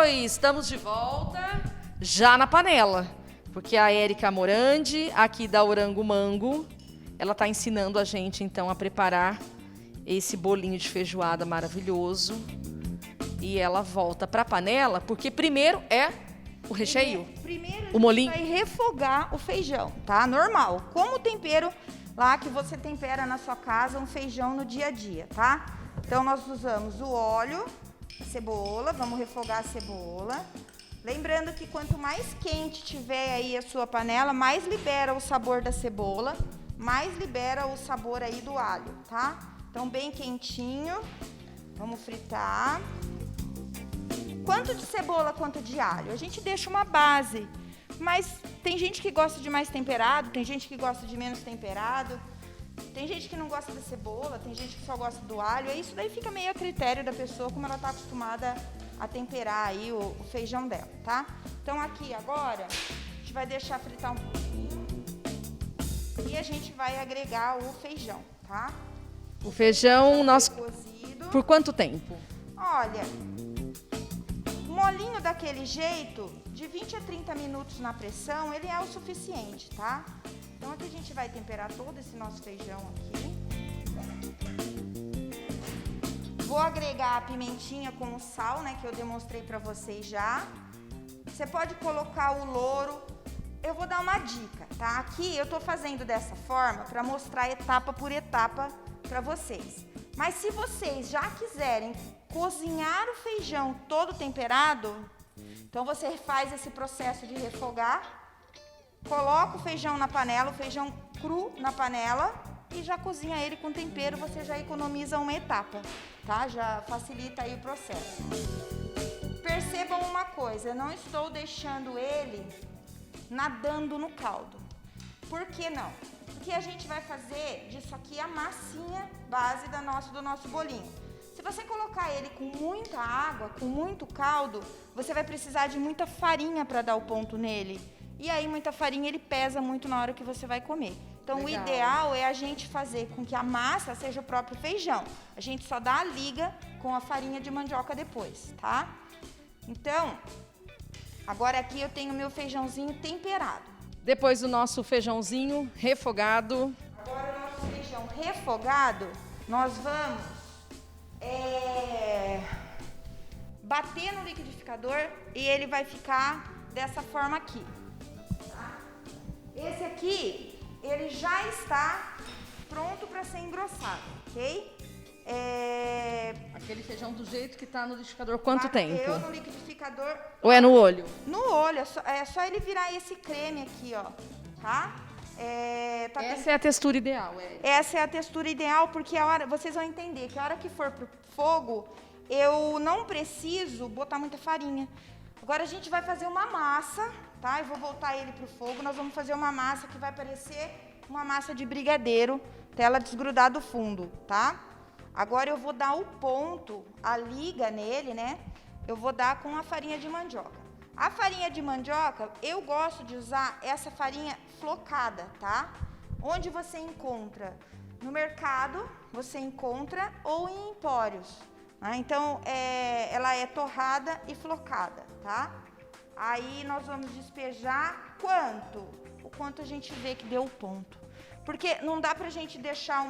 Oi, estamos de volta, já na panela, porque a Érica Morandi, aqui da Orango Mango, ela está ensinando a gente, então, a preparar esse bolinho de feijoada maravilhoso. E ela volta para a panela, porque primeiro é o recheio, primeiro o molinho. vai refogar o feijão, tá? Normal, como o tempero lá que você tempera na sua casa, um feijão no dia a dia, tá? Então, nós usamos o óleo, cebola, vamos refogar a cebola. Lembrando que quanto mais quente tiver aí a sua panela, mais libera o sabor da cebola, mais libera o sabor aí do alho, tá? Então, bem quentinho, vamos fritar. Quanto de cebola, quanto de alho? A gente deixa uma base, mas tem gente que gosta de mais temperado, tem gente que gosta de menos temperado. Tem gente que não gosta da cebola, tem gente que só gosta do alho. Isso daí fica meio a critério da pessoa, como ela está acostumada a temperar aí o feijão dela, tá? Então aqui agora, a gente vai deixar fritar um pouquinho. E a gente vai agregar o feijão, tá? O feijão, Cozido. por quanto tempo? Olha, molinho daquele jeito, de 20 a 30 minutos na pressão, ele é o suficiente, tá? Então, aqui a gente vai temperar todo esse nosso feijão aqui. Vou agregar a pimentinha com o sal, né, que eu demonstrei pra vocês já. Você pode colocar o louro. Eu vou dar uma dica, tá? Aqui eu tô fazendo dessa forma pra mostrar etapa por etapa pra vocês. Mas se vocês já quiserem cozinhar o feijão todo temperado, então você faz esse processo de refogar, coloca o feijão na panela, o feijão cru na panela e já cozinha ele com tempero, você já economiza uma etapa, tá? Já facilita aí o processo. Percebam uma coisa, eu não estou deixando ele nadando no caldo. Por que não? Porque a gente vai fazer disso aqui a massinha base do nosso bolinho. Se você colocar ele com muita água, com muito caldo, você vai precisar de muita farinha para dar o ponto nele. E aí, muita farinha, ele pesa muito na hora que você vai comer. Então, Legal. O ideal é a gente fazer com que a massa seja o próprio feijão. A gente só dá a liga com a farinha de mandioca depois, tá? Então, agora aqui eu tenho meu feijãozinho temperado. Depois do nosso feijãozinho refogado. Agora o nosso feijão refogado, nós vamos bater no liquidificador e ele vai ficar dessa forma aqui. Esse aqui, ele já está pronto para ser engrossado, ok? Aquele feijão do jeito que tá no liquidificador, quanto tempo? Bateu no liquidificador. Ou é no olho? No olho, é só ele virar esse creme aqui, ó, tá? Essa é a textura ideal, Essa é a textura ideal, porque a hora, vocês vão entender que a hora que for pro fogo, eu não preciso botar muita farinha. Agora a gente vai fazer uma massa, tá? Eu vou voltar ele pro fogo, nós vamos fazer uma massa que vai parecer uma massa de brigadeiro, até ela desgrudar do fundo, tá? Agora eu vou dar o ponto, a liga nele, né? Eu vou dar com a farinha de mandioca. A farinha de mandioca, eu gosto de usar essa farinha flocada, tá? Onde você encontra? No mercado, você encontra ou em empórios. Né? Então, ela é torrada e flocada, tá? Aí nós vamos despejar quanto? O quanto a gente vê que deu o ponto. Porque não dá pra gente deixar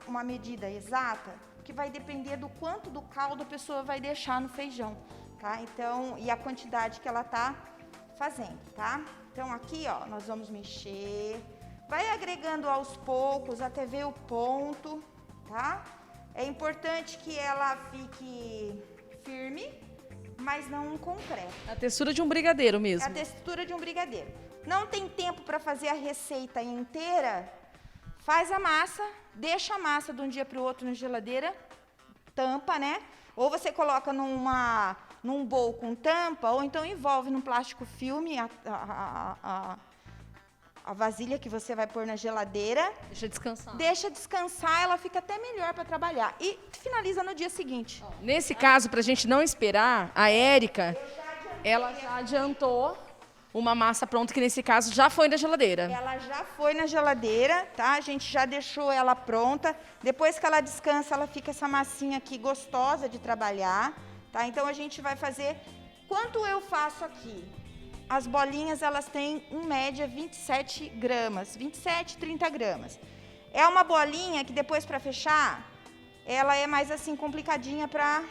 uma medida exata, que vai depender do quanto do caldo a pessoa vai deixar no feijão, tá? Então, e a quantidade que ela tá fazendo, tá? Então aqui, ó, nós vamos mexer, vai agregando aos poucos até ver o ponto, tá? É importante que ela fique firme, mas não um concreto. A textura de um brigadeiro mesmo. É a textura de um brigadeiro. Não tem tempo para fazer a receita inteira? Faz a massa, deixa a massa de um dia para o outro na geladeira, tampa, né? Ou você coloca num bowl com tampa, ou então envolve num plástico filme a vasilha que você vai pôr na geladeira. Deixa descansar. Deixa descansar, ela fica até melhor para trabalhar. E finaliza no dia seguinte. Nesse caso, para a gente não esperar, a Érica, ela já adiantou uma massa pronta, que nesse caso já foi na geladeira. Ela já foi na geladeira, tá? A gente já deixou ela pronta. Depois que ela descansa, ela fica essa massinha aqui gostosa de trabalhar, tá? Então a gente vai fazer Quanto eu faço aqui? As bolinhas, elas têm, em média, 27 gramas. 27, 30 gramas. É uma bolinha que depois, para fechar, ela é mais assim, complicadinha para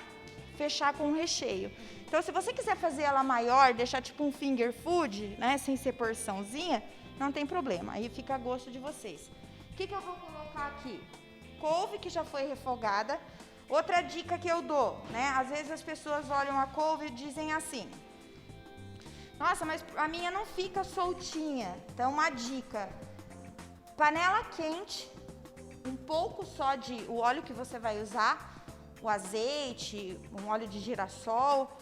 fechar com o recheio. Então, se você quiser fazer ela maior, deixar tipo um finger food, né, sem ser porçãozinha, não tem problema. Aí fica a gosto de vocês. O que eu vou colocar aqui? Couve, que já foi refogada. Outra dica que eu dou, né? Às vezes as pessoas olham a couve e dizem assim: nossa, mas a minha não fica soltinha. Então, uma dica: panela quente, um pouco só de o óleo que você vai usar, o azeite, um óleo de girassol.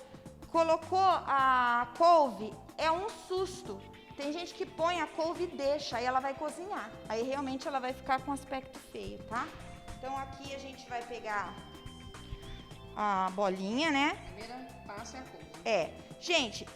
Colocou a couve, é um susto. Tem gente que põe a couve e deixa, aí ela vai cozinhar. Aí realmente ela vai ficar com aspecto feio, tá? Então aqui a gente vai pegar a bolinha, né? Primeira passo é a couve. Gente,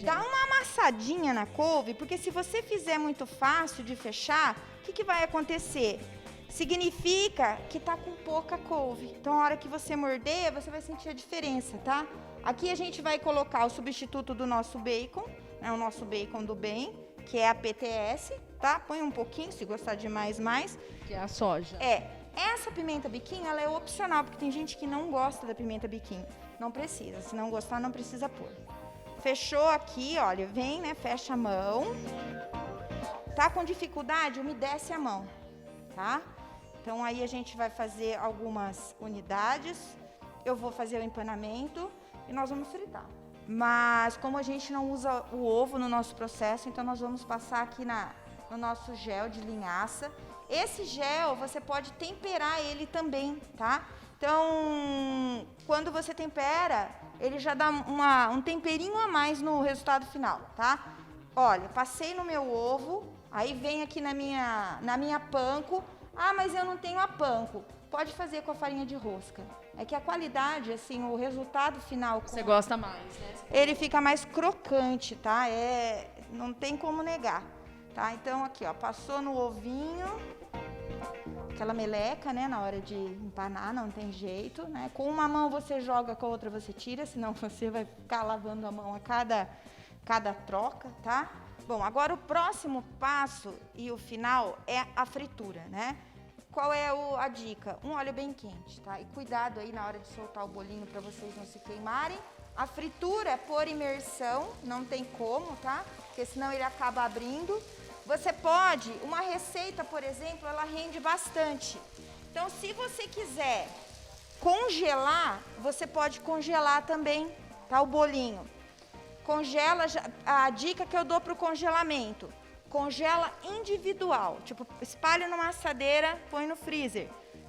dá uma amassadinha na couve, porque se você fizer muito fácil de fechar, o que vai acontecer? Significa que tá com pouca couve. Então, a hora que você morder, você vai sentir a diferença, tá? Aqui a gente vai colocar o substituto do nosso bacon, né? O nosso bacon do bem, que é a PTS, tá? Põe um pouquinho, se gostar de mais. Que é a soja. Essa pimenta biquinho, ela é opcional, porque tem gente que não gosta da pimenta biquinho. Não precisa, se não gostar, não precisa pôr. Fechou aqui, olha, vem, né? Fecha a mão. Tá com dificuldade? Umedece a mão, tá? Então, aí a gente vai fazer algumas unidades. Eu vou fazer o empanamento e nós vamos fritar. Mas, como a gente não usa o ovo no nosso processo, então nós vamos passar aqui no nosso gel de linhaça. Esse gel, você pode temperar ele também, tá? Então, quando você tempera, ele já dá um temperinho a mais no resultado final, tá? Olha, passei no meu ovo, aí vem aqui na minha panko. Ah, mas eu não tenho a panko. Pode fazer com a farinha de rosca. É que a qualidade, assim, o resultado final... Você gosta mais, né? Ele fica mais crocante, tá? Não tem como negar, tá? Então, aqui, ó, passou no ovinho, aquela meleca, né? Na hora de empanar, não tem jeito, né? Com uma mão você joga, com a outra você tira, senão você vai ficar lavando a mão a cada troca, tá? Bom, agora o próximo passo e o final é a fritura, né? Qual é a dica? Um óleo bem quente, tá? E cuidado aí na hora de soltar o bolinho para vocês não se queimarem. A fritura é por imersão, não tem como, tá? Porque senão ele acaba abrindo. Você pode, uma receita, por exemplo, ela rende bastante. Então, se você quiser congelar, você pode congelar também, tá? O bolinho. Congela, a dica que eu dou para o congelamento: congela individual, tipo, espalha numa assadeira, põe no freezer.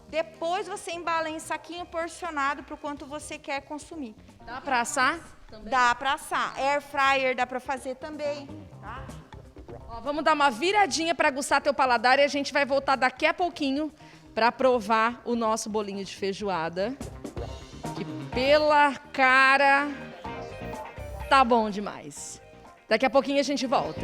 Depois você embala em saquinho porcionado para o quanto você quer consumir. Dá para assar? Também? Dá para assar. Air fryer dá para fazer também, tá? Ó, vamos dar uma viradinha para aguçar teu paladar e a gente vai voltar daqui a pouquinho para provar o nosso bolinho de feijoada. Que pela cara... tá bom demais. Daqui a pouquinho a gente volta.